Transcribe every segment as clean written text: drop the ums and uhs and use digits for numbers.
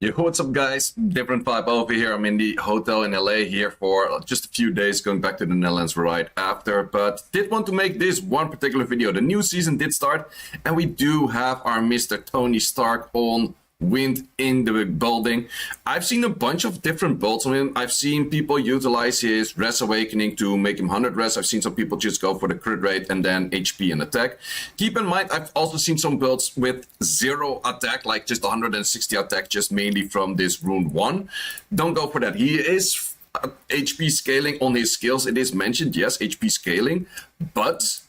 Yo, what's up, guys? Different vibe over here. I'm in the hotel in LA here for just a few days, going back to the Netherlands right after. But did want to make this one particular video. The new season did start, and we do have our Mr. Tony Stark on wind in the building. I've seen a bunch of different builds on him. I've seen people utilize his Res Awakening to make him 100 res. I've seen some people just go for the crit rate and then HP and attack. Keep in mind, I've also seen some builds with 0 attack, like just 160 attack, just mainly from this rune 1. Don't go for that. He is HP scaling on his skills. It is mentioned, yes, HP scaling, but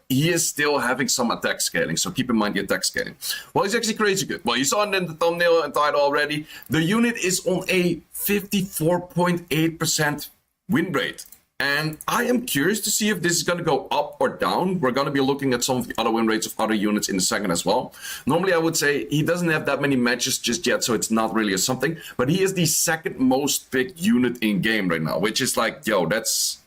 he is still having some attack scaling, so keep in mind the attack scaling. Well, he's actually crazy good. Well, you saw it in the thumbnail and title already. The unit is on a 54.8% win rate, and I am curious to see if this is going to go up or down. We're going to be looking at some of the other win rates of other units in a second as well. Normally, I would say he doesn't have that many matches just yet, so it's not really a something, but he is the second most picked unit in game right now, which is like, yo, that's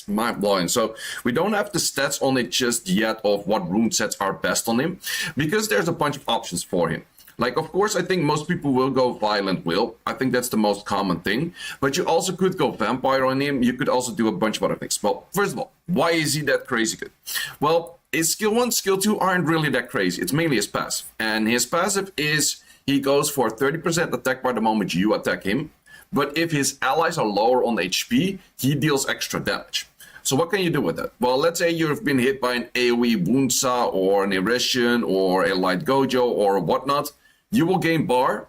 mind-blowing. So we don't have the stats on it just yet of what rune sets are best on him, because there's a bunch of options for him. Like, of course, I think most people will go Violent Will. I think that's the most common thing. But you also could go Vampire on him. You could also do a bunch of other things. Well, first of all, why is he that crazy good? Well, his skill 1, skill 2 aren't really that crazy. It's mainly his passive. And his passive is he goes for 30% attack by the moment you attack him. But if his allies are lower on HP, he deals extra damage. So what can you do with that? Well, let's say you've been hit by an AoE Wunsa or an Eresion or a Light Gojo or whatnot. You will gain bar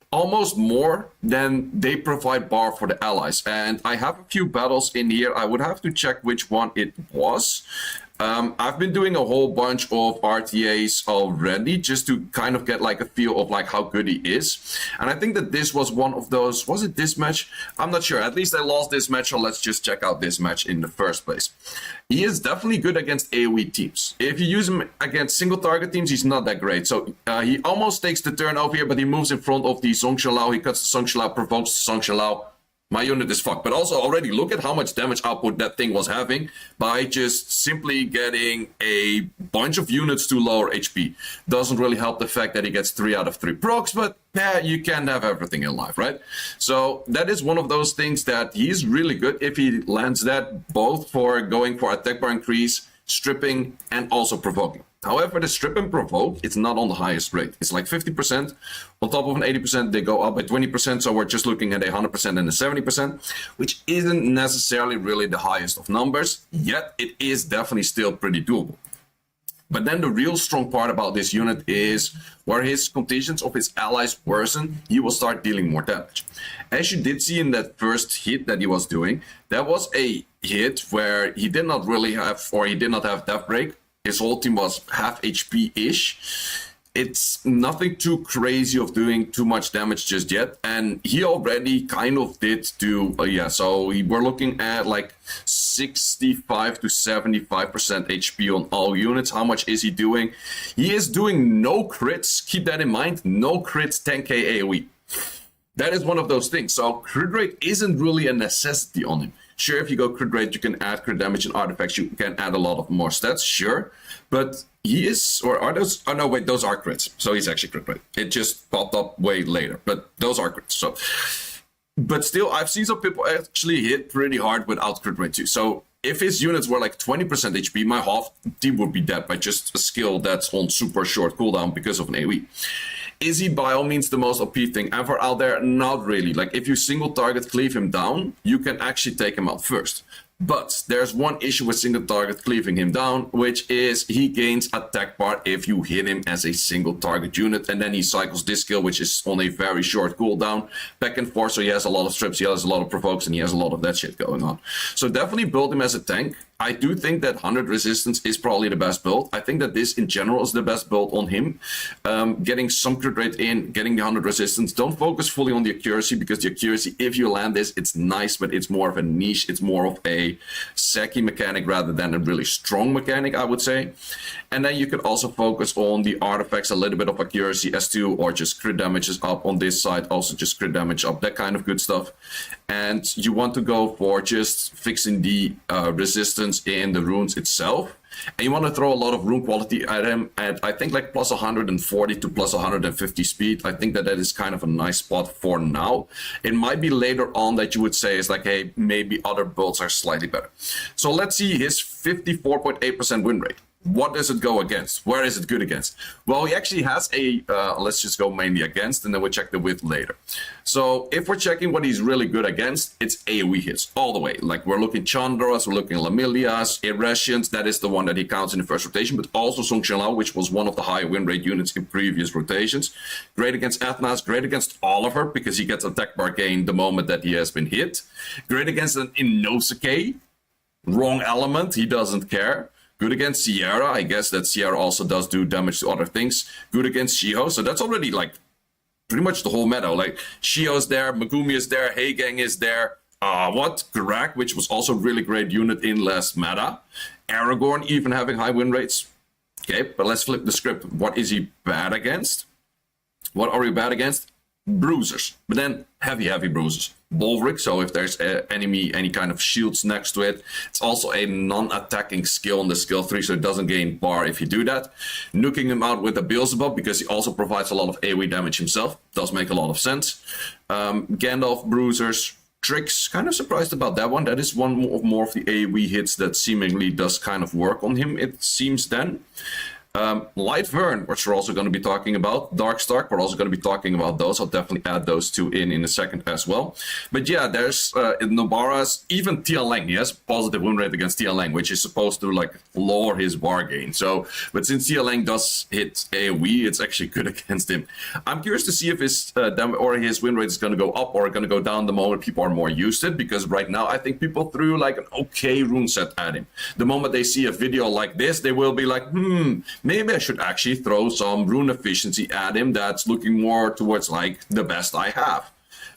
almost more than they provide bar for the allies. And I have a few battles in here. I would have to check which one it was. I've been doing a whole bunch of RTAs already just to kind of get like a feel of like how good he is. And I think that this was one of those. Was it this match? I'm not sure. At least I lost this match, so let's just check out this match in the first place. He is definitely good against AoE teams. If you use him against single target teams, he's not that great. So he almost takes the turn over here, but he moves in front of the Zhongxialao. He cuts the Zhongxialao, provokes the Zhongxialao. My unit is fucked. But also already look at how much damage output that thing was having by just simply getting a bunch of units to lower HP. Doesn't really help the fact that he gets 3 out of 3 procs, but yeah, you can't have everything in life, right? So that is one of those things that he's really good if he lands that, both for going for attack bar increase, stripping, and also provoking. However, the strip and provoke, it's not on the highest rate. It's like 50%. On top of an 80%, they go up by 20%. So we're just looking at a 100% and a 70%, which isn't necessarily really the highest of numbers. Yet it is definitely still pretty doable. But then the real strong part about this unit is where his contingents of his allies worsen, he will start dealing more damage. As you did see in that first hit that he was doing, that was a hit where he did not really have, or he did not have death break. His whole team was half HP-ish. It's nothing too crazy of doing too much damage just yet. And he already kind of did do, so we're looking at like 65 to 75% HP on all units. How much is he doing? He is doing no crits. Keep that in mind. No crits, 10k AoE. That is one of those things. So crit rate isn't really a necessity on him. Sure, if you go crit rate, you can add crit damage and artifacts. You can add a lot of more stats, sure. But he is, or are those, oh no, wait, those are crits. So he's actually crit rate. It just popped up way later, but those are crits. So, but still, I've seen some people actually hit pretty hard without crit rate too. So if his units were like 20% HP, my half team would be dead by just a skill that's on super short cooldown because of an AoE. Is he by all means the most OP thing ever out there? Not really. Like if you single target cleave him down, you can actually take him out first. But there's one issue with single target cleaving him down, which is he gains attack bar if you hit him as a single target unit, and then he cycles this skill, which is on a very short cooldown, back and forth. So he has a lot of strips, he has a lot of provokes, and he has a lot of that shit going on. So definitely build him as a tank. I do think that 100 resistance is probably the best build. I think that this in general is the best build on him. Getting some crit rate in, getting the 100 resistance. Don't focus fully on the accuracy, because the accuracy, if you land this, it's nice, but it's more of a niche. It's more of a Seki mechanic rather than a really strong mechanic, I would say. And then you can also focus on the artifacts, a little bit of accuracy S2, or just crit damage is up on this side, also just crit damage up, that kind of good stuff. And you want to go for just fixing the resistance difference in the runes itself. And you want to throw a lot of rune quality at him at, I think, like plus 140 to plus 150 speed. I think that that is kind of a nice spot for now. It might be later on that you would say is like, hey, maybe other builds are slightly better. So let's see his 54.8% win rate. What does it go against? Where is it good against? Well, he actually has a, let's just go mainly against, and then we'll check the width later. So if we're checking what he's really good against, it's AoE hits all the way. Like we're looking Chandras, we're looking Lamilias, Irresians, that is the one that he counts in the first rotation, but also Song Qianlao, which was one of the high win rate units in previous rotations. Great against Ethnas, great against Oliver, because he gets attack bar gain the moment that he has been hit. Great against an Inosuke, wrong element, he doesn't care. Good against Sierra. I guess that Sierra also does do damage to other things. Good against Shiho. So that's already like pretty much the whole meta. Like Shiho's there, Megumi is there, Heigang is there. Garak, which was also a really great unit in last meta. Aragorn even having high win rates. Okay, but let's flip the script. What is he bad against? What are we bad against? Bruisers, but then heavy bruisers. Bolveric, so if there's enemy, any kind of shields next to it, it's also a non-attacking skill in the skill 3, so it doesn't gain bar if you do that. Nuking him out with a Beelzebub, because he also provides a lot of AoE damage himself, does make a lot of sense. Gandalf, bruisers, tricks, kind of surprised about that one. That is one more of the AoE hits that seemingly does kind of work on him, it seems then. Light Vern, which we're also going to be talking about. Darkstark, we're also going to be talking about those. I'll definitely add those two in a second as well. But yeah, there's Nobara's, even Tianlang. He has positive win rate against Tianlang, which is supposed to like lower his bar gain. So, but since Tianlang does hit AoE, it's actually good against him. I'm curious to see if his his win rate is going to go up or going to go down the moment people are more used to it. Because right now, I think people threw like an okay rune set at him. The moment they see a video like this, they will be like, maybe I should actually throw some rune efficiency at him that's looking more towards like the best I have.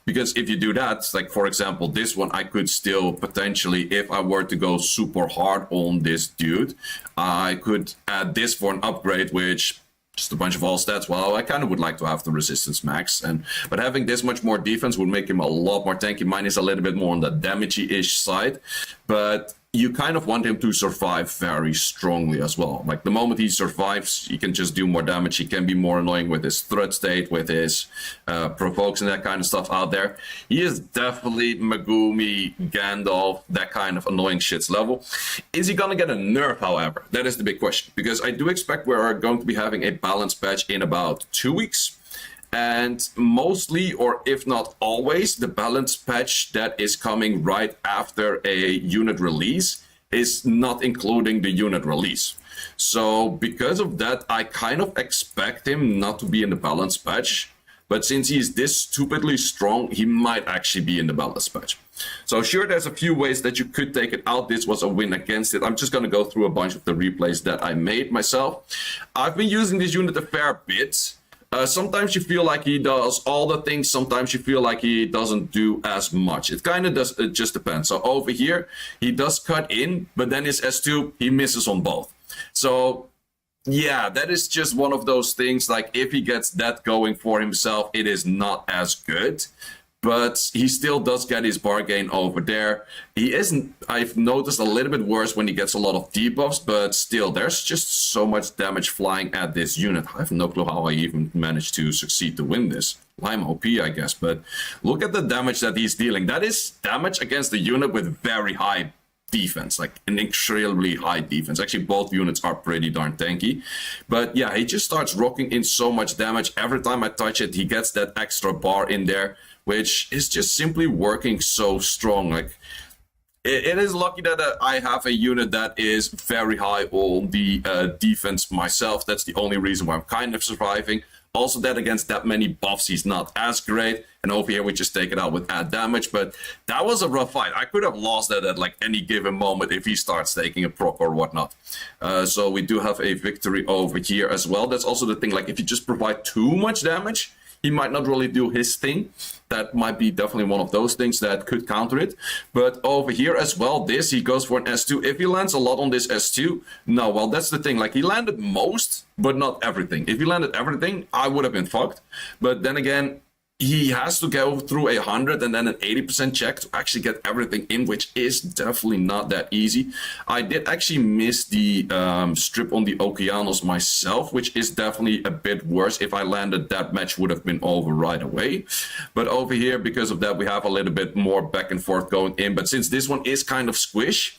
Because if you do that, like for example, this one, I could still potentially, if I were to go super hard on this dude, I could add this for an upgrade, which just a bunch of all stats. Well, I kind of would like to have the resistance max, but having this much more defense would make him a lot more tanky. Mine is a little bit more on the damagey-ish side, but you kind of want him to survive very strongly as well. Like the moment he survives, he can just do more damage. He can be more annoying with his threat state, with his provokes and that kind of stuff out there. He is definitely Megumi, Gandalf, that kind of annoying shit's level. Is he gonna get a nerf, however? That is the big question, because I do expect we're going to be having a balance patch in about 2 weeks. And mostly, or if not always, the balance patch that is coming right after a unit release is not including the unit release. So because of that, I kind of expect him not to be in the balance patch. But since he's this stupidly strong, he might actually be in the balance patch. So sure, there's a few ways that you could take it out. This was a win against it. I'm just going to go through a bunch of the replays that I made myself. I've been using this unit a fair bit. Sometimes you feel like he does all the things. Sometimes you feel like he doesn't do as much. It kind of does. It just depends. So over here, he does cut in, but then his S2, he misses on both. So yeah, that is just one of those things. Like if he gets that going for himself, it is not as good. But he still does get his bar gain over there. He isn't, I've noticed, a little bit worse when he gets a lot of debuffs, but still, there's just so much damage flying at this unit. I have no clue how I even managed to succeed to win this. I'm OP, I guess, but look at the damage that he's dealing. That is damage against a unit with very high defense, like an incredibly high defense. Actually, both units are pretty darn tanky. But yeah, he just starts rocking in so much damage. Every time I touch it, he gets that extra bar in there, which is just simply working so strong. Like it is lucky that I have a unit that is very high on the defense myself. That's the only reason why I'm kind of surviving. Also, that against that many buffs, he's not as great. And over here, we just take it out with add damage. But that was a rough fight. I could have lost that at like any given moment if he starts taking a proc or whatnot. So we do have a victory over here as well. That's also the thing. Like if you just provide too much damage, he might not really do his thing. That might be definitely one of those things that could counter it. But over here as well, he goes for an S2. If he lands a lot on this S2, no, well, that's the thing. Like, he landed most, but not everything. If he landed everything, I would have been fucked. But then again, he has to go through 100 and then an 80% check to actually get everything in, which is definitely not that easy. I did actually miss the strip on the Okeanos myself, which is definitely a bit worse. If I landed, that match would have been over right away. But over here, because of that, we have a little bit more back and forth going in. But since this one is kind of squish,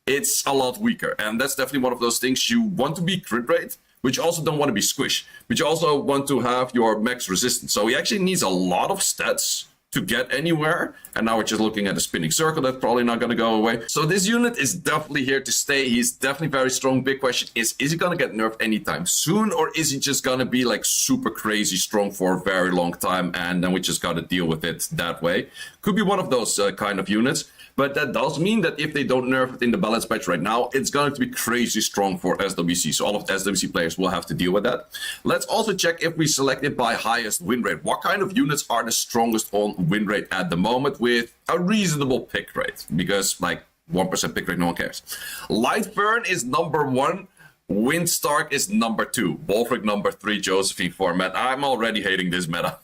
it's a lot weaker. And that's definitely one of those things you want to be crit rate, but you also don't want to be squished, but you also want to have your max resistance. So he actually needs a lot of stats to get anywhere. And now we're just looking at a spinning circle that's probably not going to go away. So this unit is definitely here to stay. He's definitely very strong. Big question is he going to get nerfed anytime soon? Or is he just going to be like super crazy strong for a very long time? And then we just got to deal with it that way. Could be one of those kind of units. But that does mean that if they don't nerf it in the balance patch right now, it's going to be crazy strong for SWC. So all of the SWC players will have to deal with that. Let's also check if we select it by highest win rate. What kind of units are the strongest on win rate at the moment with a reasonable pick rate? Because like 1% pick rate, no one cares. Lightburn is number 1. Windstark is number 2. Bolfric number 3. Josephine 4. Man, I'm already hating this meta.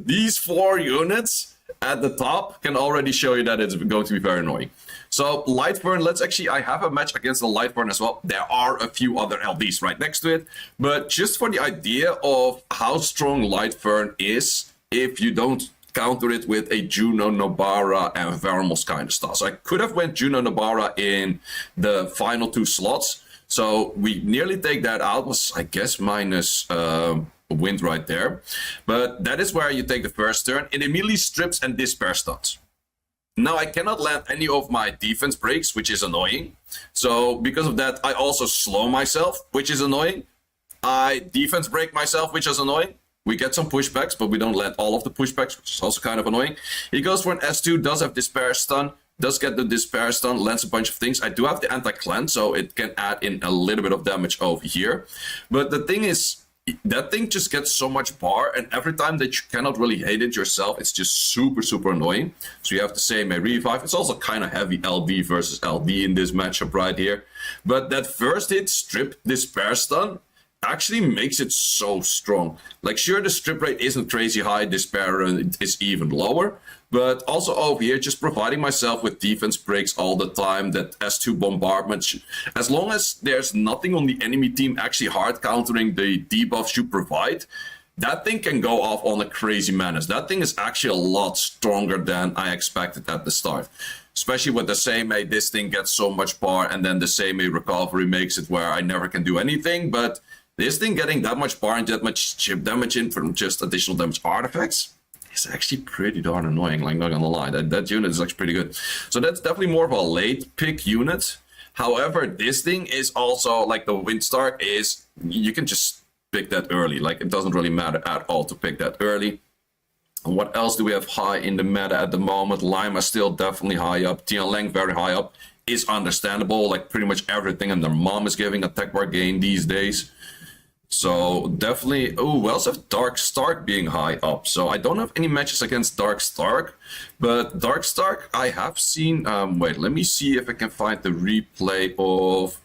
These 4 units at the top can already show you that it's going to be very annoying. So Lightburn, let's actually, I have a match against the Lightburn as well. There are a few other LDs right next to it, but just for the idea of how strong Lightburn is, if you don't counter it with a Juno, Nobara, and Vermos kind of stuff. So I could have went Juno, Nobara in the final 2 slots. So we nearly take that out, was I guess minus wind right there. But that is where you take the first turn. It immediately strips and despair stuns. Now I cannot land any of my defense breaks, which is annoying. So because of that, I also slow myself, which is annoying. I defense break myself, which is annoying. We get some pushbacks, but we don't land all of the pushbacks, which is also kind of annoying. He goes for an S2, does have despair stun, does get the despair stun, lands a bunch of things. I do have the anti-cleanse, so it can add in a little bit of damage over here. But the thing is, that thing just gets so much bar, and every time that you cannot really hit it yourself, it's just super, super annoying. So you have to say may revive. It's also kind of heavy LD versus LD in this matchup right here. But that first hit strip despair stun actually makes it so strong. Like, sure, the strip rate isn't crazy high, despair is even lower, but also over here, just providing myself with defense breaks all the time, that S2 bombardment, as long as there's nothing on the enemy team actually hard countering the debuffs you provide, that thing can go off on a crazy menace. That thing is actually a lot stronger than I expected at the start. Especially with the Seimei, this thing gets so much bar, and then the Seimei recovery makes it where I never can do anything, but this thing getting that much bar and that much chip damage in from just additional damage artifacts is actually pretty darn annoying, like, not gonna lie. That unit is actually pretty good. So that's definitely more of a late pick unit. However, this thing is also, like the Windstark is, you can just pick that early. Like, it doesn't really matter at all to pick that early. And what else do we have high in the meta at the moment? Lima still definitely high up. Tian Lang very high up. Is understandable, like pretty much everything and their mom is giving a tech bar gain these days. So definitely, oh, we also have Dark Stark being high up. So I don't have any matches against Dark Stark, but Dark Stark I have seen, wait, let me see if I can find the replay of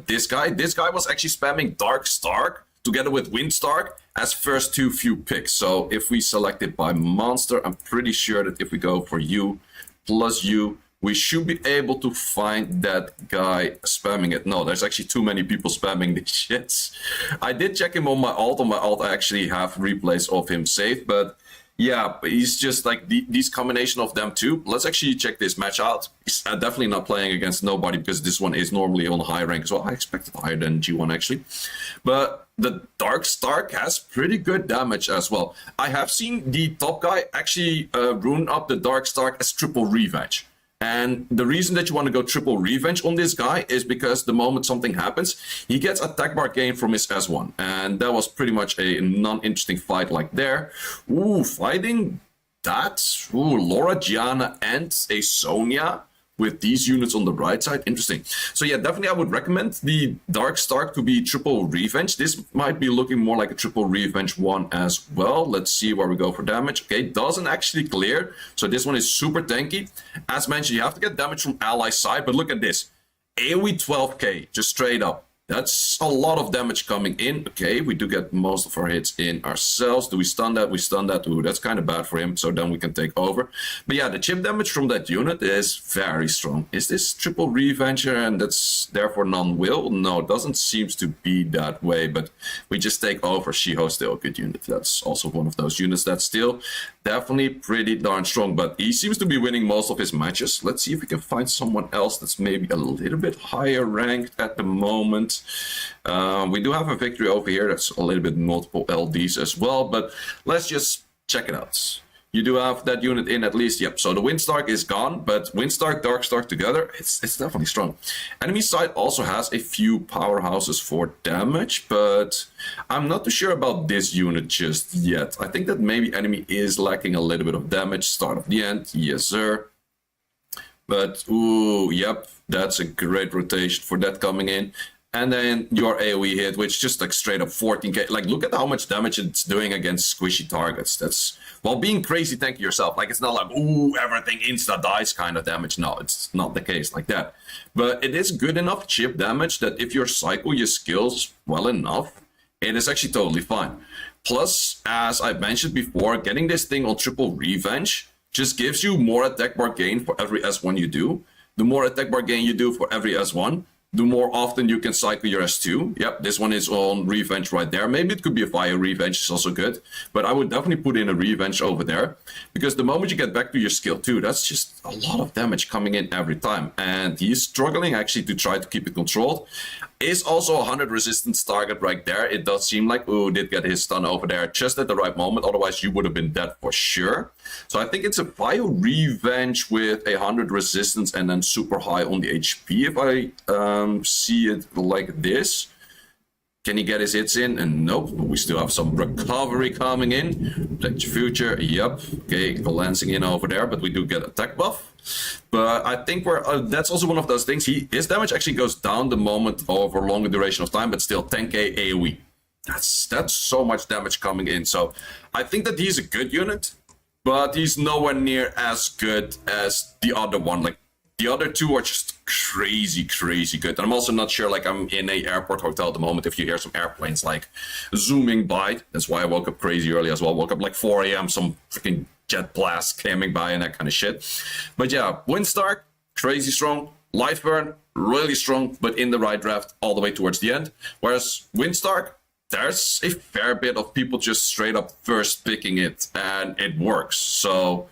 this guy. This guy was actually spamming Dark Stark together with Windstark as first 2 few picks. So if we select it by monster, I'm pretty sure that if we go for U plus U, we should be able to find that guy spamming it. No, there's actually too many people spamming these shits. I did check him on my alt. On my alt, I actually have replays of him saved. But yeah, he's just like these combination of them too. Let's actually check this match out. He's definitely not playing against nobody because this one is normally on high rank as well. I expected higher than G1 actually. But the Dark Stark has pretty good damage as well. I have seen the top guy actually rune up the Dark Stark as triple revenge. And the reason that you want to go triple revenge on this guy is because the moment something happens, he gets attack bar gain from his S1. And that was pretty much a non-interesting fight like there. Ooh, fighting that. Ooh, Laura, Gianna, and a Sonya with these units on the right side. Interesting. So yeah, definitely I would recommend the Dark Stark to be triple revenge. This might be looking more like a triple revenge one as well. Let's see where we go for damage. Okay, doesn't actually clear. So this one is super tanky. As mentioned, you have to get damage from ally side, but look at this. AoE 12k, just straight up. That's a lot of damage coming in. Okay, we do get most of our hits in ourselves. Do we stun that? We stun that. Ooh, that's kind of bad for him, so then we can take over. But yeah, the chip damage from that unit is very strong. Is this triple revenger and that's therefore non-will? No, it doesn't seem to be that way, but we just take over. Shiho's still a good unit. That's also one of those units that's still definitely pretty darn strong, but he seems to be winning most of his matches. Let's see if we can find someone else that's maybe a little bit higher ranked at the moment. We do have a victory over here. That's a little bit multiple LDs as well, but let's just check it out. You do have that unit in at least. Yep, so the Windstark is gone, but Windstark, Darkstark together, it's definitely strong. Enemy side also has a few powerhouses for damage, but I'm not too sure about this unit just yet. I think that maybe enemy is lacking a little bit of damage. Start of the end, yes sir. But, ooh, yep, that's a great rotation for that coming in. And then your AoE hit, which just like straight up 14k. Like, look at how much damage it's doing against squishy targets. That's, while being crazy tanky yourself. Like, it's not like, ooh, everything insta dies kind of damage. No, it's not the case like that. But it is good enough chip damage that if you cycle your skills well enough, it is actually totally fine. Plus, as I mentioned before, getting this thing on triple revenge just gives you more attack bar gain for every S1 you do. The more attack bar gain you do for every S1, the more often you can cycle your S2. Yep, this one is on revenge right there. Maybe it could be a fire revenge, it's also good. But I would definitely put in a revenge over there. Because the moment you get back to your skill 2, that's just a lot of damage coming in every time. And he's struggling actually to try to keep it controlled. Is also a 100 resistance target right there. It does seem like, ooh, did get his stun over there just at the right moment. Otherwise, you would have been dead for sure. So I think it's a fire revenge with a 100 resistance and then super high on the HP if I see it like this. Can he get his hits in? And nope, we still have some recovery coming in. Protect your future, yep. Okay, glancing in over there, but we do get attack buff. But I think that's also one of those things. His damage actually goes down the moment over a longer duration of time, but still 10k AoE. That's so much damage coming in. So I think that he's a good unit, but he's nowhere near as good as the other one. Like, the other two are just crazy, crazy good. And I'm also not sure, like, I'm in a airport hotel at the moment. If you hear some airplanes, like, zooming by, that's why I woke up crazy early as well. Woke up like 4 a.m., some freaking jet blast coming by and that kind of shit. But yeah, Windstark, crazy strong. Lightburn, really strong, but in the right draft all the way towards the end. Whereas Windstark, there's a fair bit of people just straight up first picking it, and it works. So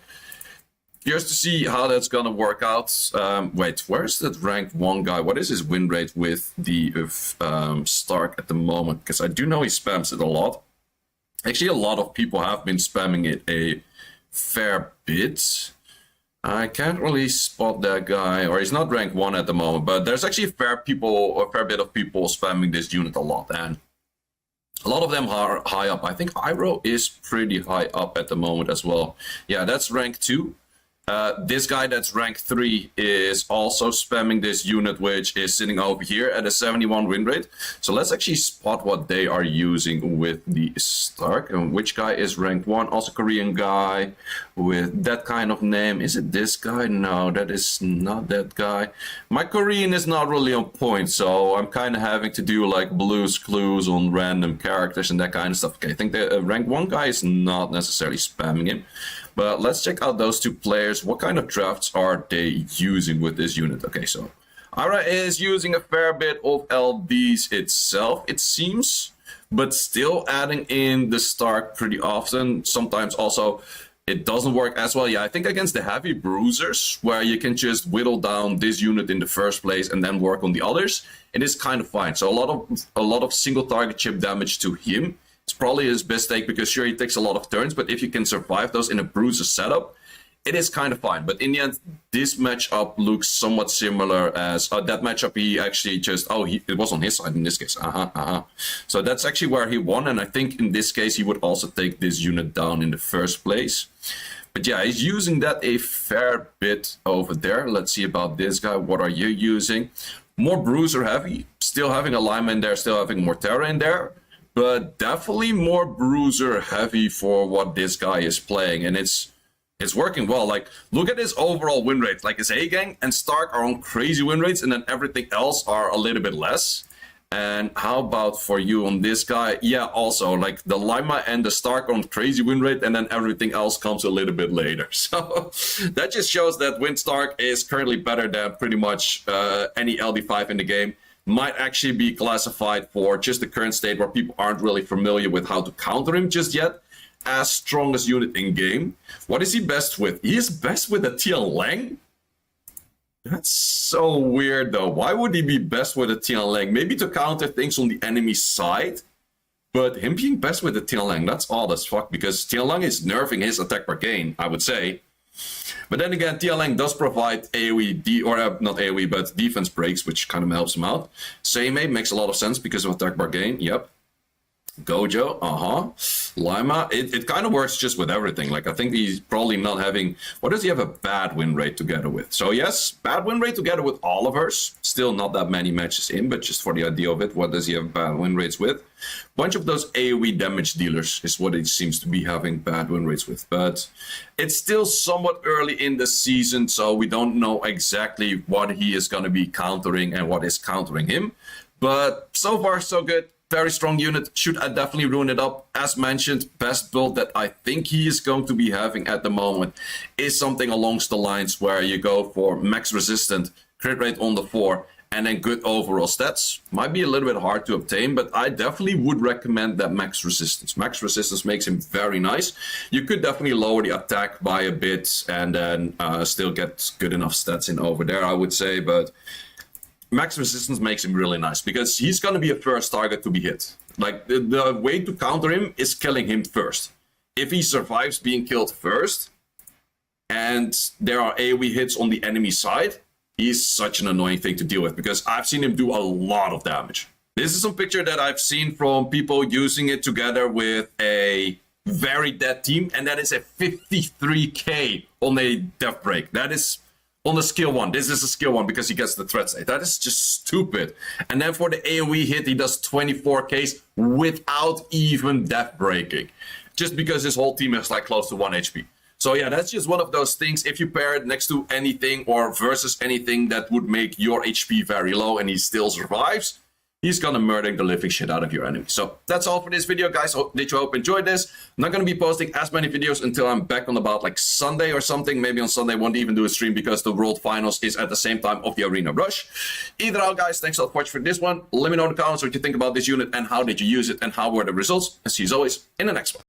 curious to see how that's gonna work out. Wait, where's that rank 1 guy? What is his win rate with the Stark at the moment? Because I do know he spams it a lot. Actually, a lot of people have been spamming it a fair bit. I can't really spot that guy, or he's not rank 1 at the moment, but there's actually a fair bit of people spamming this unit a lot, and a lot of them are high up. I think Iroh is pretty high up at the moment as well. Yeah, that's rank 2. This guy that's rank 3 is also spamming this unit, which is sitting over here at a 71 win rate. So let's actually spot what they are using with the Stark. And which guy is rank 1? Also Korean guy with that kind of name. Is it this guy? No, that is not that guy. My Korean is not really on point, so I'm kind of having to do like Blue's Clues on random characters and that kind of stuff. Okay, I think the rank 1 guy is not necessarily spamming him. But let's check out those two players. What kind of drafts are they using with this unit? Okay, so Ara is using a fair bit of LDs itself, it seems, but still adding in the Stark pretty often. Sometimes also it doesn't work as well. Yeah, I think against the heavy bruisers, where you can just whittle down this unit in the first place and then work on the others, it is kind of fine. So a lot of single target chip damage to him. It's probably his best take because sure, he takes a lot of turns, but if you can survive those in a bruiser setup, it is kind of fine. But in the end, this matchup looks somewhat similar as that matchup. He actually just, it was on his side in this case. So that's actually where he won. And I think in this case, he would also take this unit down in the first place. But yeah, he's using that a fair bit over there. Let's see about this guy. What are you using? More bruiser heavy, still having alignment there, still having Mortera in there. But definitely more bruiser heavy for what this guy is playing, and it's working well. Like, look at his overall win rate. Like, his A-Gang and Stark are on crazy win rates, and then everything else are a little bit less. And how about for you on this guy? Yeah, also like the Lima and the Stark on crazy win rate, and then everything else comes a little bit later. So that just shows that Win Stark is currently better than pretty much any LD5 in the game. Might actually be classified for just the current state where people aren't really familiar with how to counter him just yet as strongest unit in game. What is he best with? He is best with a Tian Lang? That's so weird, though. Why would he be best with a Tian Lang? Maybe to counter things on the enemy side, but him being best with a Tian Lang, that's odd as fuck, because Tian Lang is nerfing his attack per gain, I would say. But then again, Tian Lang does provide AoE, not AoE, but defense breaks, which kind of helps him out. Seimei makes a lot of sense because of attack per gain, yep. Gojo, Lima, it kind of works just with everything. Like, I think he's probably not having... What does he have a bad win rate together with? So yes, bad win rate together with Oliver's. Still not that many matches in, but just for the idea of it, what does he have bad win rates with? Bunch of those AoE damage dealers is what he seems to be having bad win rates with. But it's still somewhat early in the season, so we don't know exactly what he is going to be countering and what is countering him. But so far, so good. Very strong unit. Should I definitely ruin it up? As mentioned, best build that I think he is going to be having at the moment is something along the lines where you go for max resistant, crit rate on the 4, and then good overall stats. Might be a little bit hard to obtain, but I definitely would recommend that max resistance. Max resistance makes him very nice. You could definitely lower the attack by a bit and then still get good enough stats in over there, I would say, but max resistance makes him really nice because he's going to be a first target to be hit. Like, the way to counter him is killing him first. If he survives being killed first and there are AoE hits on the enemy side, he's such an annoying thing to deal with because I've seen him do a lot of damage. This is some picture that I've seen from people using it together with a very dead team, and that is a 53k on a death break. That is on the skill 1. This is a skill 1 because he gets the threat state. That is just stupid. And then for the AoE hit, he does 24Ks without even death breaking. Just because his whole team is like close to 1 HP. So yeah, that's just one of those things. If you pair it next to anything or versus anything that would make your HP very low and he still survives, he's gonna murder the living shit out of your enemy. So that's all for this video, guys. Did you hope you enjoyed this? I'm not gonna be posting as many videos until I'm back on about like Sunday or something. Maybe on Sunday I won't even do a stream because the World Finals is at the same time of the Arena Rush. Either out, guys, thanks a lot for watching for this one. Let me know in the comments what you think about this unit and how did you use it and how were the results. And see you as always in the next one.